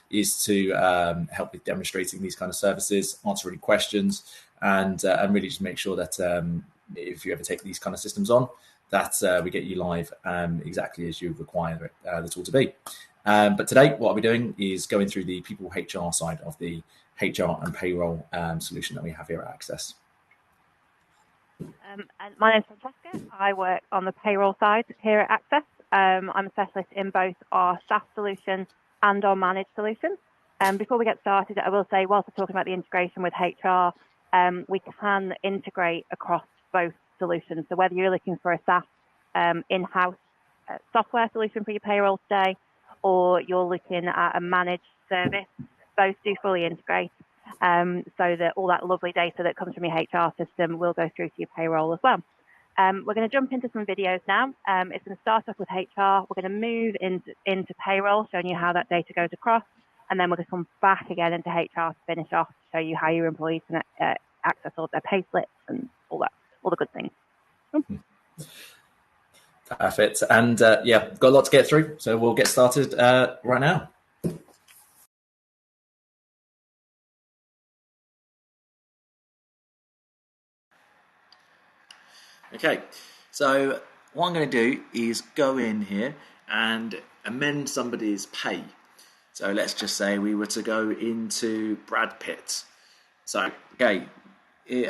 is to help with demonstrating these kind of services, answer any questions, and really just make sure that if you ever take these kind of systems on, that we get you live exactly as you require the tool to be. But today, what I'll be doing is going through the People HR side of the HR and Payroll solution that we have here at Access. And my name's Francesca. I work on the payroll side here at Access. I'm a specialist in both our SaaS solution and our managed solution. Before we get started, I will say, whilst we're talking about the integration with HR, we can integrate across both solutions. So whether you're looking for a SaaS in-house software solution for your payroll today, or you're looking at a managed service, both do fully integrate. So that all that lovely data that comes from your HR system will go through to your payroll as well. We're going to jump into some videos now. It's going to start off with HR. We're going to move into payroll, showing you how that data goes across. And then we're going to come back again into HR to finish off, show you how your employees can access all their pay slips and all the good things. Perfect. And yeah, got a lot to get through. So we'll get started right now. Okay, so what I'm going to do is go in here and amend somebody's pay. So let's just say we were to go into Brad Pitt. So, okay,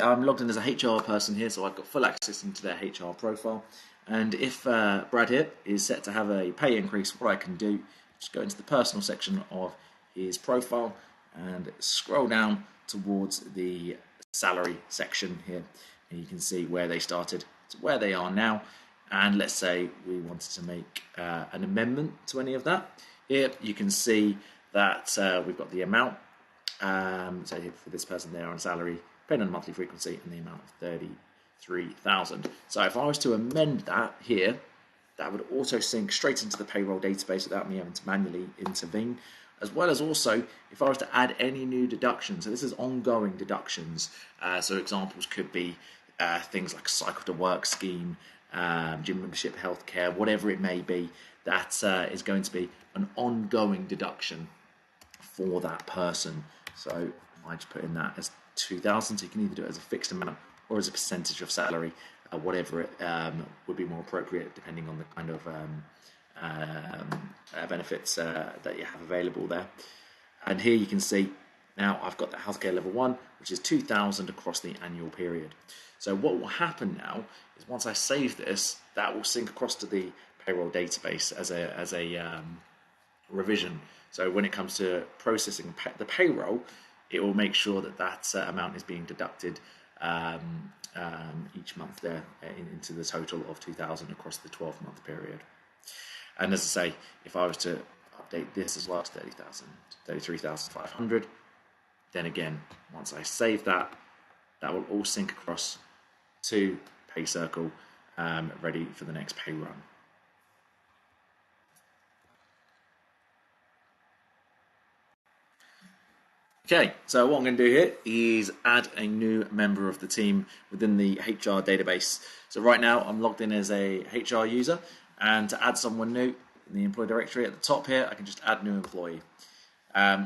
I'm logged in as a HR person here, so I've got full access into their HR profile. And if Brad here is set to have a pay increase, what I can do, just go into the personal section of his profile and scroll down towards the salary section here. And you can see where they started to where they are now. And let's say we wanted to make an amendment to any of that. Here you can see that we've got the amount. So here for this person there on salary, paid on a monthly frequency, and the amount of 33,000. So if I was to amend that here, that would auto sync straight into the payroll database without me having to manually intervene. As well as also, if I was to add any new deductions, so this is ongoing deductions. So examples could be things like a cycle to work scheme, gym membership, healthcare, whatever it may be, that is going to be an ongoing deduction for that person. So I just put in that as 2,000. So you can either do it as a fixed amount or as a percentage of salary, whatever it would be more appropriate depending on the kind of benefits that you have available there. And here you can see now I've got the healthcare level 1, which is 2,000 across the annual period. So what will happen now is once I save this, that will sync across to the payroll database as a revision. So when it comes to processing the payroll, it will make sure that that amount is being deducted each month there into the total of 2,000 across the 12-month period. And as I say, if I was to update this as well to 33,500, then again, once I save that, that will all sync across to PayCircle, ready for the next pay run. Okay, so what I'm going to do here is add a new member of the team within the HR database. So right now I'm logged in as a HR user, and to add someone new in the employee directory at the top here, I can just add new employee.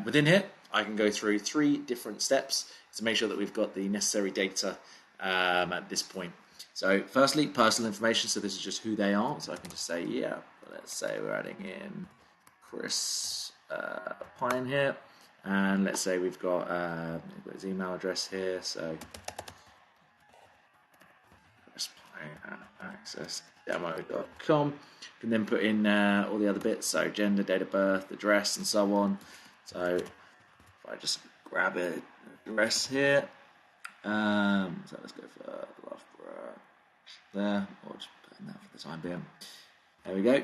Within here, I can go through 3 different steps to make sure that we've got the necessary data at this point. So firstly, personal information. So this is just who they are. So I can just say, yeah, let's say we're adding in Chris Pine here. And let's say we've got his email address here. So Chris Pine at accessdemo.com. Can then put in all the other bits. So gender, date of birth, address, and so on. So if I just grab an address here. So let's go for Loughborough there, or just put in that for the time being. There we go.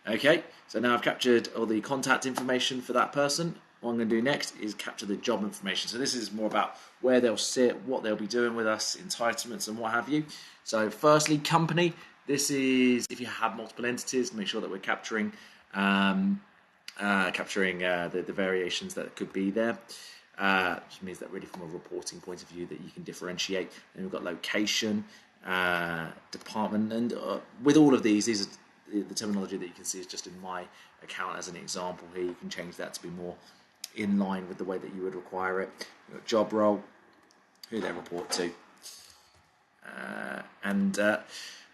Okay, so now I've captured all the contact information for that person. What I'm going to do next is capture the job information. So this is more about where they'll sit, what they'll be doing with us, entitlements and what have you. So firstly, company. This is if you have multiple entities, make sure that we're capturing the variations that could be there. Which means that really from a reporting point of view that you can differentiate. Then we've got location, department, and with all of these are the terminology that you can see is just in my account as an example here. You can change that to be more in line with the way that you would require it. You've got job role, who they report to, and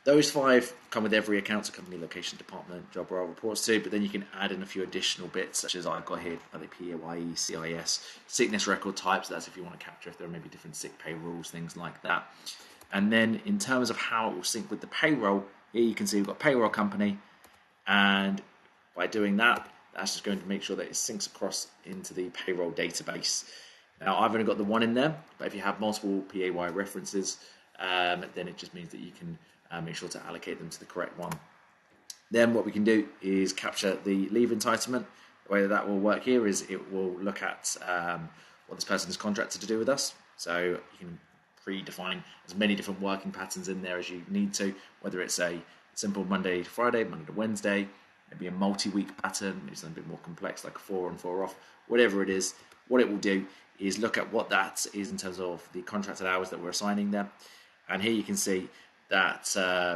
those 5 come with every account, so company, location, department, job role reports to, but then you can add in a few additional bits, such as I've got here, are they PAYE, CIS, sickness record types, that's if you want to capture if there are maybe different sick pay rules, things like that. And then in terms of how it will sync with the payroll, here you can see we've got payroll company, and by doing that, that's just going to make sure that it syncs across into the payroll database. Now, I've only got the one in there, but if you have multiple PAY references, then it just means that you can make sure to allocate them to the correct one. Then what we can do is capture the leave entitlement. The way that will work here is it will look at what this person is contracted to do with us. So you can predefine as many different working patterns in there as you need to, whether it's a simple Monday to Friday, Monday to Wednesday, maybe a multi-week pattern, maybe something a bit more complex like a 4 on 4 off, whatever it is. What it will do is look at what that is in terms of the contracted hours that we're assigning them. And here you can see that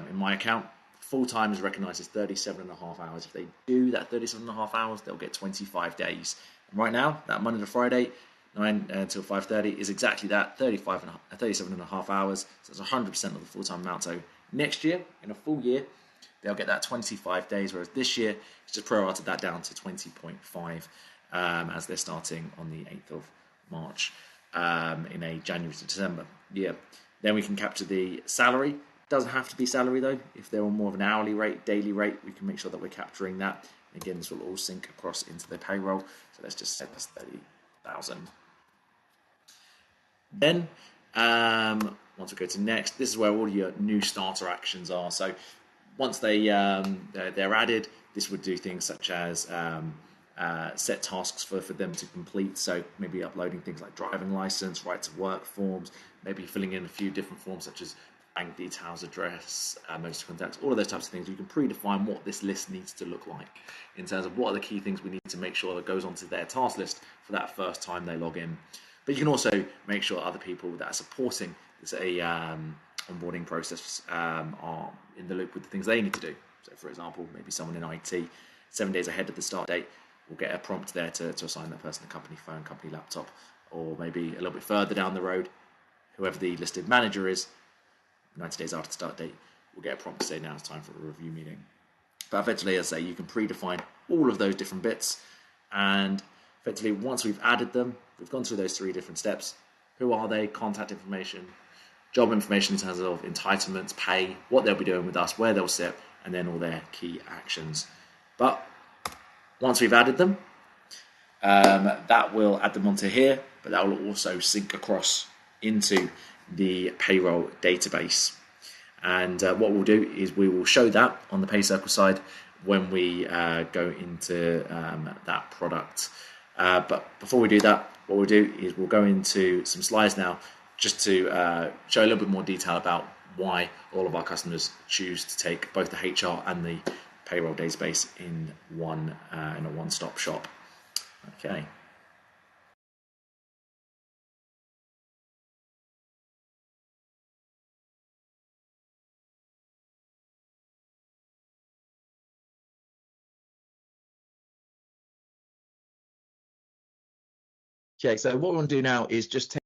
in my account, full-time is recognised as 37.5 hours. If they do that 37.5 hours, they'll get 25 days. And right now, that Monday to Friday, 9 until 5:30 is exactly that, 37.5 hours. So it's 100% of the full-time amount. So next year, in a full year, they'll get that 25 days, whereas this year, it's just prorated that down to 20.5 as they're starting on the 8th of March in a January to December year. Then we can capture the salary. Doesn't have to be salary though. If they're on more of an hourly rate, daily rate, we can make sure that we're capturing that. And again, this will all sync across into the payroll. So let's just set this 30,000. Then once we go to next, this is where all your new starter actions are. So once they're added, this would do things such as set tasks for them to complete. So maybe uploading things like driving license, right to work forms, maybe filling in a few different forms such as bank details, address, most contacts, all of those types of things. You can predefine what this list needs to look like in terms of what are the key things we need to make sure that goes onto their task list for that first time they log in. But you can also make sure other people that are supporting this onboarding process are in the loop with the things they need to do. So for example, maybe someone in IT, 7 days ahead of the start date, will get a prompt there to assign that person a company phone, company laptop, or maybe a little bit further down the road, whoever the listed manager is, 90 days after the start date, we'll get a prompt to say now it's time for a review meeting. But effectively, as I say, you can predefine all of those different bits, and effectively, once we've added them, we've gone through those 3 different steps. Who are they? Contact information, job information in terms of entitlements, pay, what they'll be doing with us, where they'll sit, and then all their key actions. But once we've added them, that will add them onto here, but that will also sync across into the payroll database. And what we'll do is we will show that on the PayCircle side when we go into that product. But before we do that, what we'll do is we'll go into some slides now just to show a little bit more detail about why all of our customers choose to take both the HR and the payroll database in a one-stop shop. Okay. Okay, so what we want to do now is just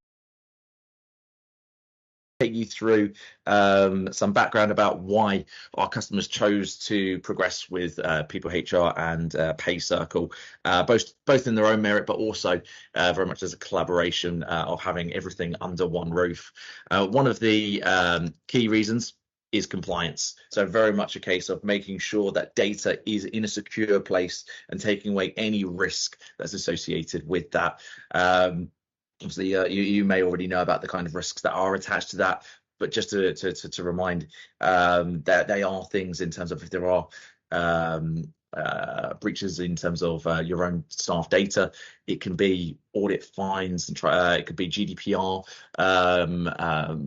take you through some background about why our customers chose to progress with PeopleHR and PayCircle, both in their own merit, but also very much as a collaboration of having everything under one roof. One of the key reasons is compliance. So very much a case of making sure that data is in a secure place and taking away any risk that's associated with that. Obviously, you may already know about the kind of risks that are attached to that, but just to remind that they are things in terms of if there are breaches in terms of your own staff data, it can be audit fines and it could be GDPR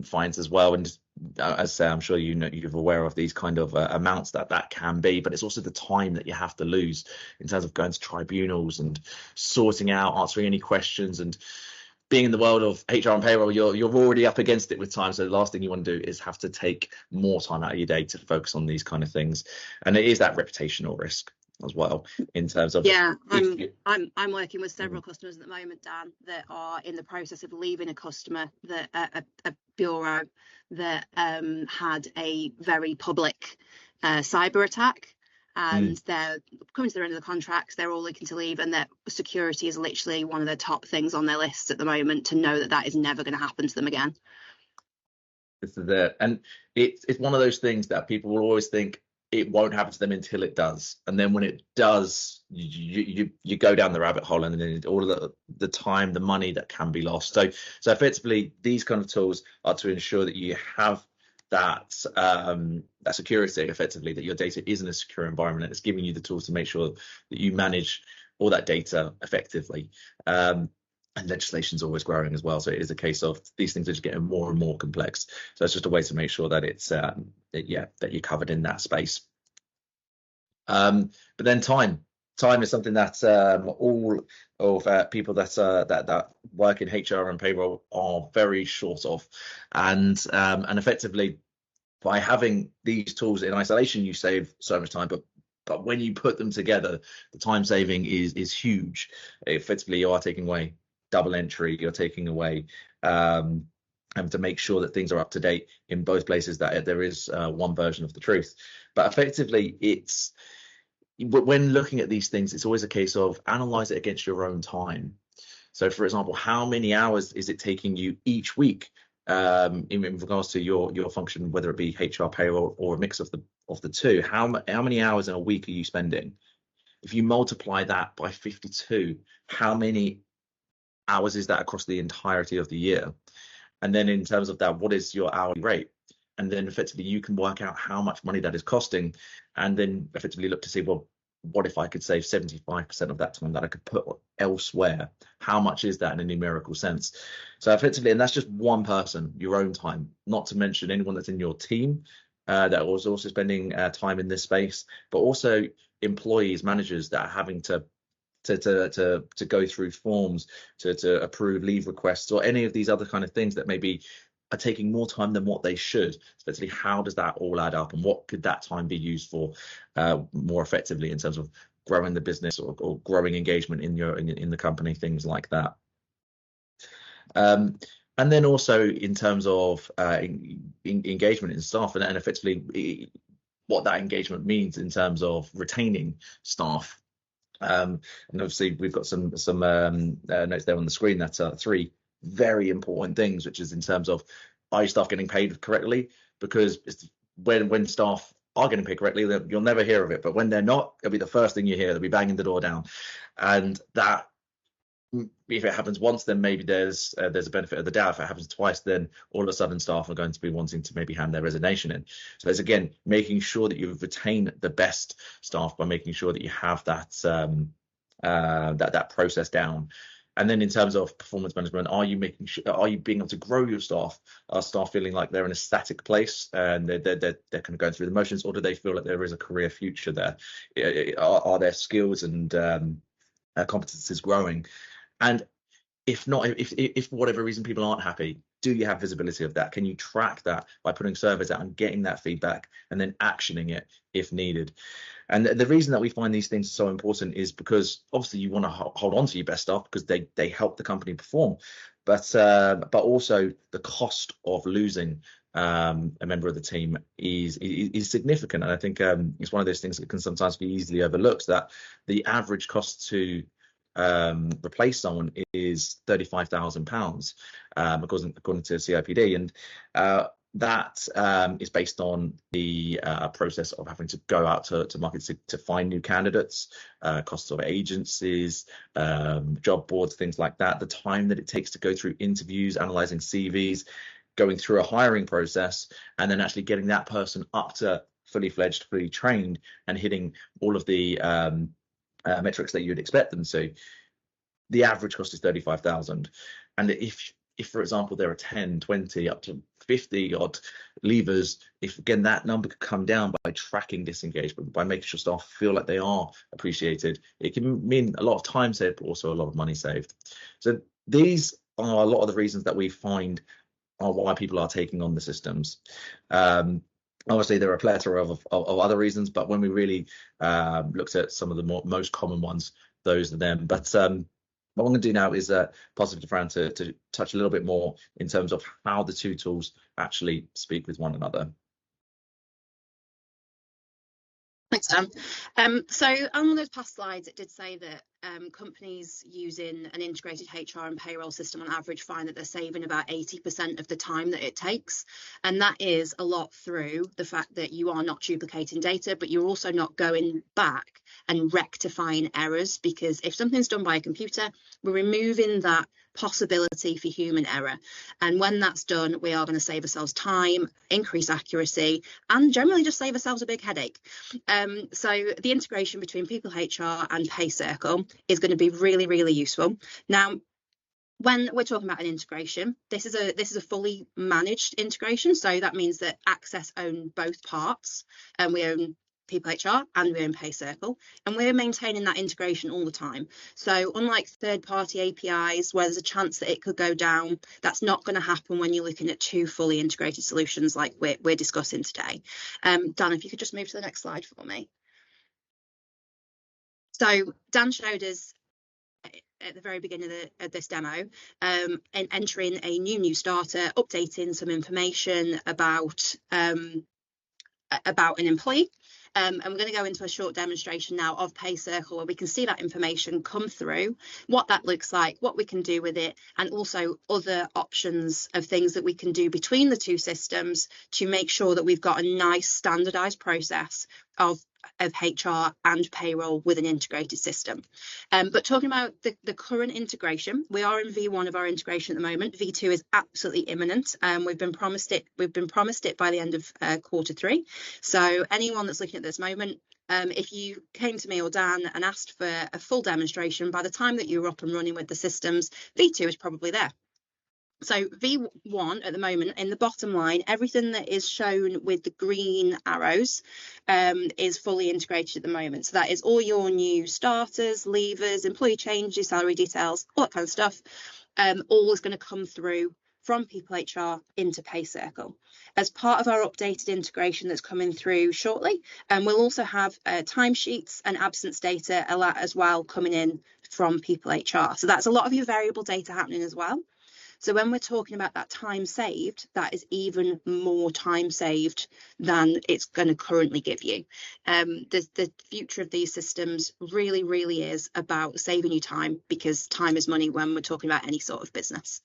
fines as well. And as I say, I'm sure you're aware of these kind of amounts that can be, but it's also the time that you have to lose in terms of going to tribunals and sorting out, answering any questions, and being in the world of HR and payroll, you're already up against it with time. So the last thing you want to do is have to take more time out of your day to focus on these kind of things. And it is that reputational risk. as well, in terms of I'm working with several customers at the moment, Dan, that are in the process of leaving a customer that a bureau that had a very public cyber attack, and they're coming to the end of the contracts. They're all looking to leave, and that security is literally one of the top things on their lists at the moment, to know that that is never going to happen to them again. This is it. And it's one of those things that people will always think it won't happen to them until it does. And then when it does, you go down the rabbit hole, and then all of the time, the money that can be lost. So effectively, these kind of tools are to ensure that you have that security, effectively, that your data is in a secure environment, and it's giving you the tools to make sure that you manage all that data effectively. And legislation's always growing as well, so it is a case of these things are just getting more and more complex. So it's just a way to make sure that it's that you're covered in that space. But then time is something that all of people that work in HR and payroll are very short of, and effectively, by having these tools in isolation, you save so much time, but when you put them together, the time saving is huge. Effectively, you are taking away double entry, you're taking away and to make sure that things are up to date in both places, that there is one version of the truth. But effectively, it's when looking at these things, it's always a case of analyze it against your own time. So for example, how many hours is it taking you each week in regards to your function, whether it be HR, payroll, or a mix of the two? How many hours in a week are you spending? If you multiply that by 52, how many hours is that across the entirety of the year? And then in terms of that, what is your hourly rate? And then effectively you can work out how much money that is costing, and then effectively look to see, well, what if I could save 75% of that time that I could put elsewhere? How much is that in a numerical sense? So effectively, and that's just one person, your own time, not to mention anyone that's in your team that was also spending time in this space, but also employees, managers that are having to go through forms, to approve leave requests, or any of these other kind of things that maybe are taking more time than what they should. Especially, how does that all add up, and what could that time be used for more effectively in terms of growing the business or growing engagement in the company, things like that. And then also in terms of engagement in staff, and effectively what that engagement means in terms of retaining staff. And obviously we've got some notes there on the screen that are three very important things, which is in terms of, are your staff getting paid correctly? Because when staff are getting paid correctly, you'll never hear of it, but when they're not, it'll be the first thing you hear. They'll be banging the door down, and that, if it happens once, then maybe there's a benefit of the doubt. If it happens twice, then all of a sudden staff are going to be wanting to maybe hand their resignation in. So it's, again, making sure that you retain the best staff by making sure that you have that that process down. And then in terms of performance management, are you being able to grow your staff? Are staff feeling like they're in a static place and they're kind of going through the motions, or do they feel like there is a career future there? Are their skills and competencies growing? And if not, if for whatever reason people aren't happy, do you have visibility of that? Can you track that by putting surveys out and getting that feedback and then actioning it if needed? And the reason that we find these things so important is because obviously you want to hold on to your best staff because they help the company perform, but also the cost of losing a member of the team is significant. And I think it's one of those things that can sometimes be easily overlooked, that the average cost to replace someone is £35,000 according to CIPD, and that is based on the process of having to go out to market to find new candidates, costs of agencies, job boards, things like that, the time that it takes to go through interviews, analysing CVs, going through a hiring process, and then actually getting that person up to fully fledged, fully trained, and hitting all of the metrics that you'd expect them to. The average cost is 35,000, and if for example there are 10, 20 up to 50 odd leavers, if again that number could come down by tracking disengagement, by making sure staff feel like they are appreciated, it can mean a lot of time saved but also a lot of money saved. So these are a lot of the reasons that we find are why people are taking on the systems. Obviously, there are a plethora of other reasons, but when we really looked at some of the most common ones, those are them. But what I'm going to do now is pass it to Fran to touch a little bit more in terms of how the two tools actually speak with one another. Thanks, Dan. So on one of those past slides, it did say that companies using an integrated HR and payroll system on average find that they're saving about 80% of the time that it takes. And that is a lot through the fact that you are not duplicating data, but you're also not going back and rectifying errors, because if something's done by a computer, we're removing that possibility for human error. And when that's done, we are going to save ourselves time, increase accuracy, and generally just save ourselves a big headache. So the integration between PeopleHR and PayCircle is going to be really, really useful. Now, when we're talking about an integration, this is a fully managed integration. So that means that Access own both parts, and we own PeopleHR and we own PayCircle, and we're maintaining that integration all the time. So unlike third-party APIs where there's a chance that it could go down, that's not going to happen when you're looking at two fully integrated solutions like we're discussing today. Dan, if you could just move to the next slide for me. So Dan showed us at the very beginning of this demo, and entering a new starter, updating some information about an employee. And we're going to go into a short demonstration now of PayCircle where we can see that information come through, what that looks like, what we can do with it, and also other options of things that we can do between the two systems to make sure that we've got a nice standardized process of HR and payroll with an integrated system. But talking about the current integration, we are in V1 of our integration at the moment. V2 is absolutely imminent. We've been promised it by the end of Q3. So anyone that's looking at this moment, if you came to me or Dan and asked for a full demonstration, by the time that you're up and running with the systems, V2 is probably there. So V1 at the moment, in the bottom line, everything that is shown with the green arrows is fully integrated at the moment. So that is all your new starters, leavers, employee changes, salary details, all that kind of stuff. All is going to come through from PeopleHR into PayCircle. As part of our updated integration that's coming through shortly, we'll also have timesheets and absence data as well coming in from PeopleHR. So that's a lot of your variable data happening as well. So when we're talking about that time saved, that is even more time saved than it's going to currently give you. The future of these systems really, really is about saving you time, because time is money when we're talking about any sort of business.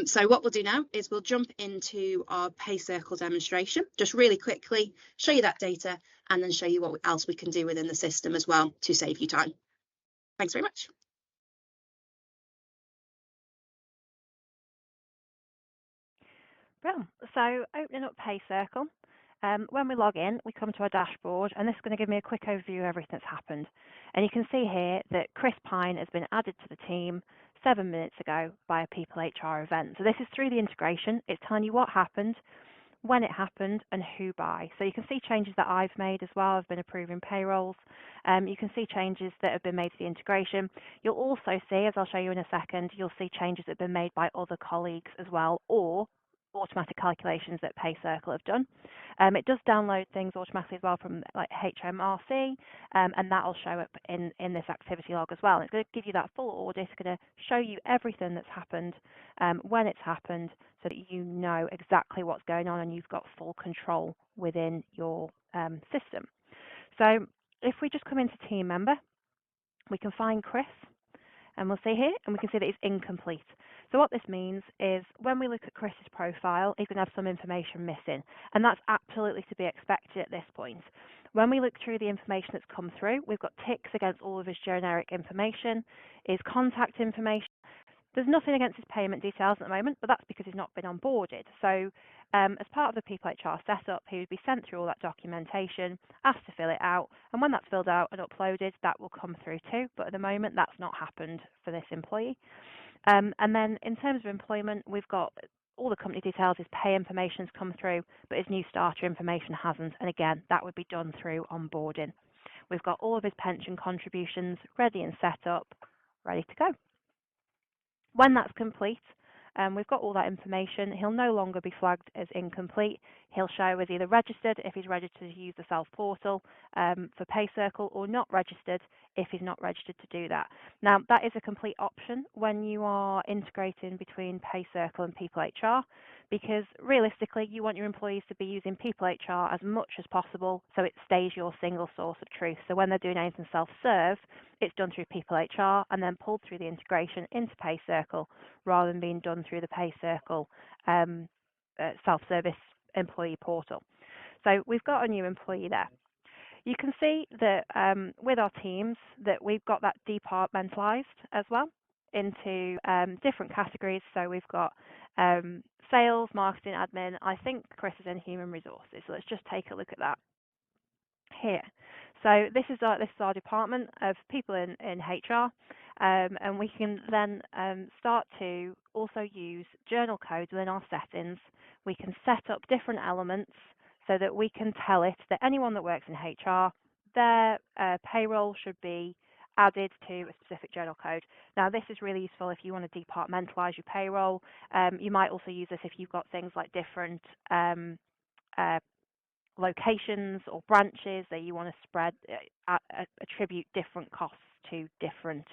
So what we'll do now is we'll jump into our PayCircle demonstration, just really quickly show you that data and then show you what else we can do within the system as well to save you time. Thanks very much. Well, so opening up PayCircle, when we log in, we come to our dashboard, and this is going to give me a quick overview of everything that's happened. And you can see here that Chris Pine has been added to the team 7 minutes ago by a PeopleHR event. So this is through the integration. It's telling you what happened, when it happened, and who by. So you can see changes that I've made as well. I've been approving payrolls. You can see changes that have been made to the integration. You'll also see, as I'll show you in a second, you'll see changes that have been made by other colleagues as well, or automatic calculations that PayCircle have done. It does download things automatically as well from like HMRC, and that'll show up in this activity log as well. And it's going to give you that full audit. It's going to show you everything that's happened, when it's happened, so that you know exactly what's going on and you've got full control within your system. So if we just come into team member, we can find Chris, and we'll see here, and we can see that it's incomplete. So what this means is when we look at Chris's profile, he's going to have some information missing, and that's absolutely to be expected at this point. When we look through the information that's come through, we've got ticks against all of his generic information, his contact information. There's nothing against his payment details at the moment, but that's because he's not been onboarded. So as part of the PeopleHR setup, he would be sent through all that documentation, asked to fill it out, and when that's filled out and uploaded, that will come through too. But at the moment, that's not happened for this employee. And then in terms of employment, we've got all the company details, his pay information's come through, but his new starter information hasn't. And again, that would be done through onboarding. We've got all of his pension contributions ready and set up, ready to go. When that's complete, we've got all that information. He'll no longer be flagged as incomplete. He'll show as either registered if he's registered to use the self portal for PayCircle, or not registered if he's not registered to do that. Now, that is a complete option when you are integrating between PayCircle and PeopleHR, because realistically, you want your employees to be using PeopleHR as much as possible so it stays your single source of truth. So when they're doing anything self-serve, it's done through PeopleHR and then pulled through the integration into PayCircle, rather than being done through the PayCircle self-service employee portal. So we've got a new employee there. You can see that with our teams that we've got that departmentalized as well into different categories. So we've got sales, marketing, admin. I think Chris is in human resources. So let's just take a look at that here. So this is our department of people in HR, and we can then start to also use journal codes within our settings. We can set up different elements so that we can tell it that anyone that works in HR, their payroll should be added to a specific journal code. Now, this is really useful if you want to departmentalize your payroll. You might also use this if you've got things like different locations or branches that you want to spread, attribute different costs to different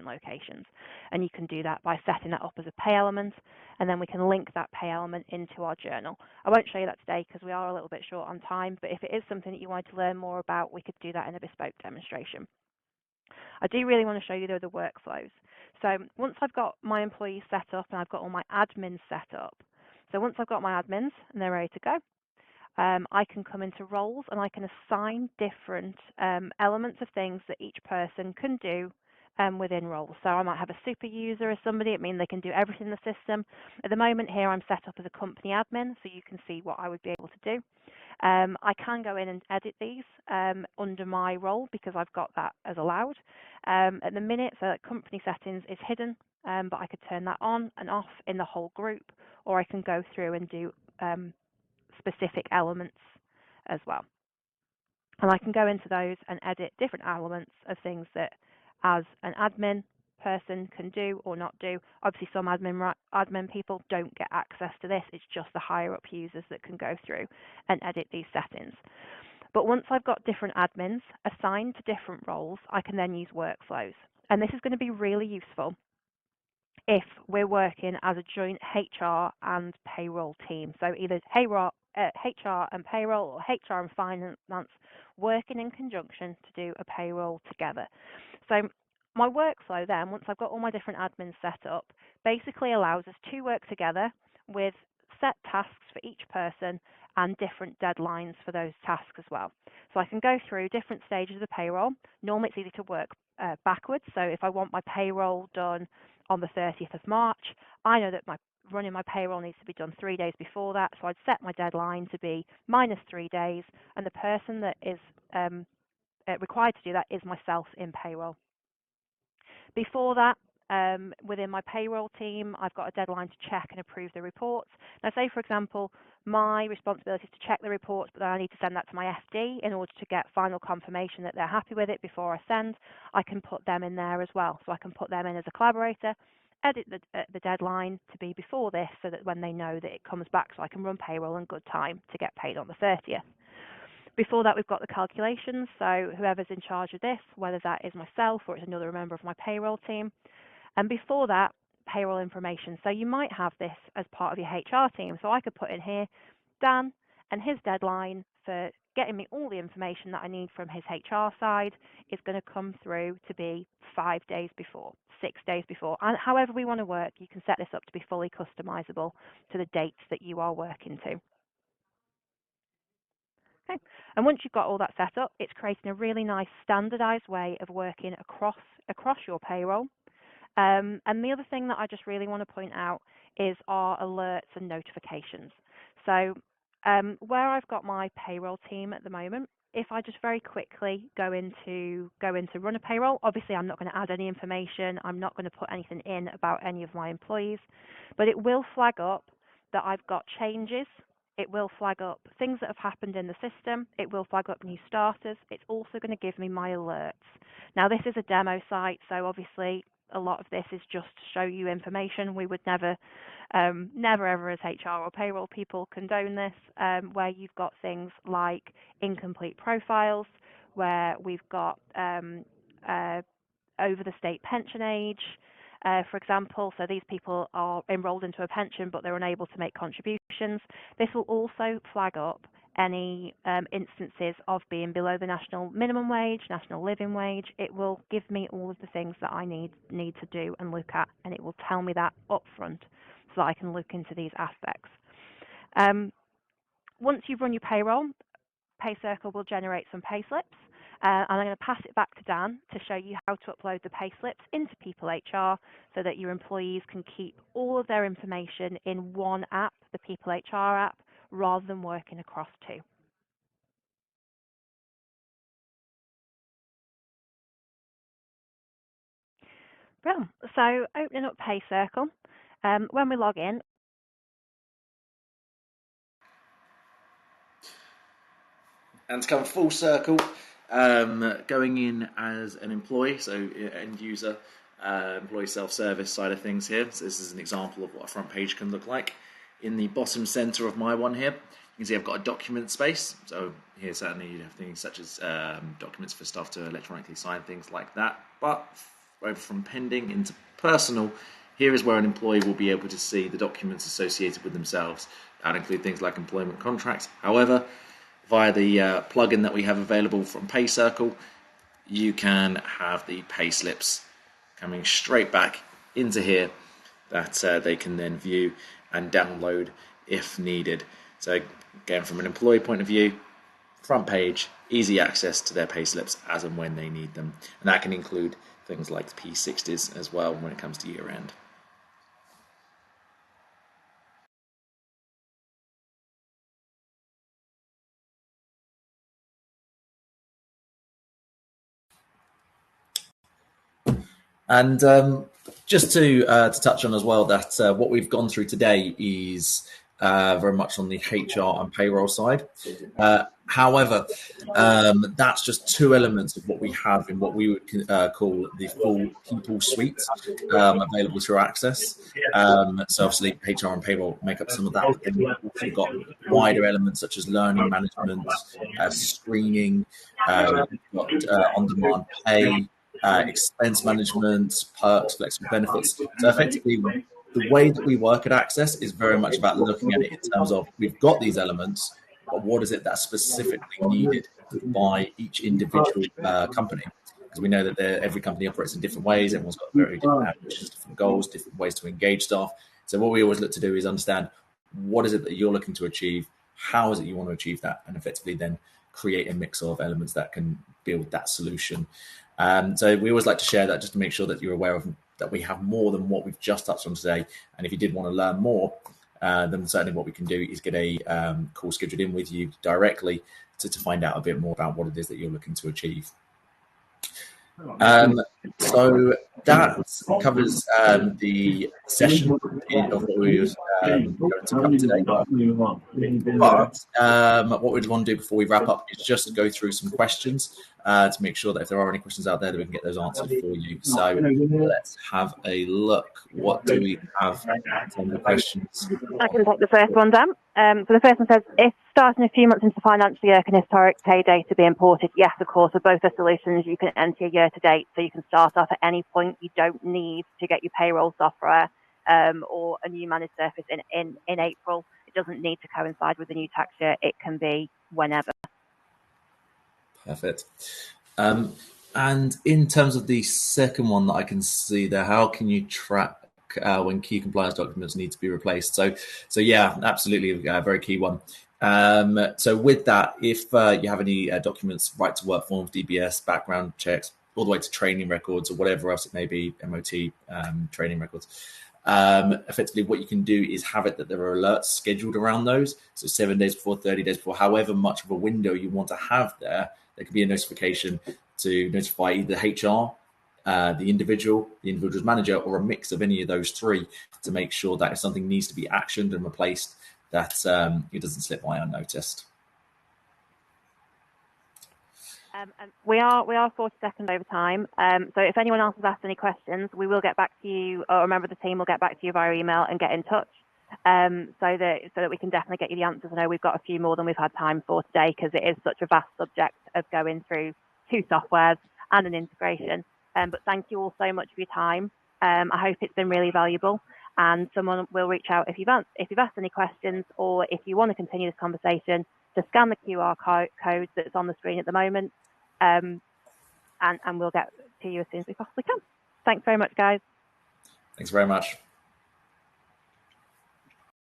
locations, and you can do that by setting that up as a pay element, and then we can link that pay element into our journal. I won't show you that today because we are a little bit short on time, but if it is something that you wanted to learn more about, we could do that in a bespoke demonstration. I do really want to show you though the workflows. So once I've got my employees set up and I've got all my admins set up, so once I've got my admins and they're ready to go, I can come into roles and I can assign different elements of things that each person can do within roles. So I might have a super user as somebody. It means they can do everything in the system. At the moment here I'm set up as a company admin, so you can see what I would be able to do. I can go in and edit these under my role because I've got that as allowed. At the minute, so that company settings is hidden, but I could turn that on and off in the whole group, or I can go through and do specific elements as well. And I can go into those and edit different elements of things that as an admin person can do or not do. Obviously some admin people don't get access to this. It's just the higher up users that can go through and edit these settings. But once I've got different admins assigned to different roles, I can then use workflows. And this is going to be really useful if we're working as a joint HR and payroll team. So either HR and payroll or HR and finance working in conjunction to do a payroll together. So my workflow then, once I've got all my different admins set up, basically allows us to work together with set tasks for each person and different deadlines for those tasks as well. So I can go through different stages of the payroll. Normally it's easy to work backwards. So if I want my payroll done on the 30th of March, I know that running my payroll needs to be done 3 days before that. So I'd set my deadline to be -3 days, and the person that is required to do that is myself in payroll. Before that, within my payroll team, I've got a deadline to check and approve the reports. Now, say, for example, my responsibility is to check the reports, but then I need to send that to my FD in order to get final confirmation that they're happy with it before I send. I can put them in there as well. So I can put them in as a collaborator, edit the deadline to be before this so that when they know that it comes back, so I can run payroll in good time to get paid on the 30th. Before that, we've got the calculations. So whoever's in charge of this, whether that is myself or it's another member of my payroll team. And before that, payroll information. So you might have this as part of your HR team. So I could put in here, Dan and his deadline for getting me all the information that I need from his HR side is going to come through to be 5 days before, 6 days before. And however we want to work, you can set this up to be fully customizable to the dates that you are working to. Okay. And once you've got all that set up, it's creating a really nice standardized way of working across your payroll. And the other thing that I just really want to point out is our alerts and notifications. So where I've got my payroll team at the moment, if I just very quickly go into run a payroll, obviously I'm not going to add any information. I'm not going to put anything in about any of my employees, but it will flag up that I've got changes. It will flag up things that have happened in the system. It will flag up new starters. It's also going to give me my alerts. Now, this is a demo site, so obviously a lot of this is just to show you information. We would never ever as HR or payroll people condone this, where you've got things like incomplete profiles, where we've got over the state pension age, for example. So these people are enrolled into a pension, but they're unable to make contributions. This will also flag up any instances of being below the national minimum wage, national living wage. It will give me all of the things that I need to do and look at, and it will tell me that upfront so that I can look into these aspects. Once you've run your payroll, PayCircle will generate some payslips. And I'm going to pass it back to Dan to show you how to upload the payslips into PeopleHR so that your employees can keep all of their information in one app, the PeopleHR app, rather than working across two. Brilliant. So opening up PayCircle, when we log in, and to come full circle, going in as an employee, so end user, employee self-service side of things here. So this is an example of what a front page can look like. In the bottom center of my one here, you can see I've got a document space. So here certainly you have things such as documents for staff to electronically sign, things like that. But over from pending into personal, here is where an employee will be able to see the documents associated with themselves. That include things like employment contracts. However, via the plugin that we have available from PayCircle, you can have the pay slips coming straight back into here that they can then view and download if needed. So again, from an employee point of view, front page, easy access to their pay slips as and when they need them. And that can include things like the P60s as well when it comes to year end. And just to touch on as well that what we've gone through today is very much on the HR and payroll side. However, that's just two elements of what we have in what we would call the full people suite available through Access. So obviously HR and payroll make up some of that, but then we've also got wider elements such as learning management, screening, we've got on-demand pay, expense management, perks, flexible benefits. So effectively, the way that we work at Access is very much about looking at it in terms of we've got these elements, but what is it that's specifically needed by each individual company? Because we know that every company operates in different ways. Everyone's got very different ambitions, different goals, different ways to engage staff. So what we always look to do is understand what is it that you're looking to achieve, how is it you want to achieve that, and effectively then create a mix of elements that can build that solution. So we always like to share that just to make sure that you're aware of that we have more than what we've just touched on today. And if you did want to learn more, then certainly what we can do is get a call scheduled in with you directly to find out a bit more about what it is that you're looking to achieve. So that covers the session of what we were going to cover today. But what we'd want to do before we wrap up is just go through some questions to make sure that if there are any questions out there that we can get those answered for you. So let's have a look. What do we have in terms of questions? I can take the first one, Dan. So the first one says, if starting a few months into the financial year, can historic pay data be imported? Yes, of course. For both the solutions, you can enter your year to date, so you can start off at any point. You don't need to get your payroll software or a new managed service in April. It doesn't need to coincide with the new tax year. It can be whenever. Perfect. And in terms of the second one that I can see there, how can you track when key compliance documents need to be replaced? So yeah, absolutely, a very key one. So with that, if you have any documents, right to work forms, DBS, background checks, all the way to training records or whatever else it may be, MOT training records, effectively what you can do is have it that there are alerts scheduled around those. So 7 days before, 30 days before, however much of a window you want to have there could be a notification to notify either HR, the individual's manager, or a mix of any of those three to make sure that if something needs to be actioned and replaced, that it doesn't slip by unnoticed. And we are 40 seconds over time. So if anyone else has asked any questions, we will get back to you, or a member of the team will get back to you via email and get in touch, so that we can definitely get you the answers. I know we've got a few more than we've had time for today because it is such a vast subject of going through 2 softwares and an integration. But thank you all so much for your time. I hope it's been really valuable, and someone will reach out if you've asked any questions, or if you want to continue this conversation, to scan the QR code that's on the screen at the moment, and we'll get to you as soon as we possibly can. Thanks very much, guys. Thanks very much.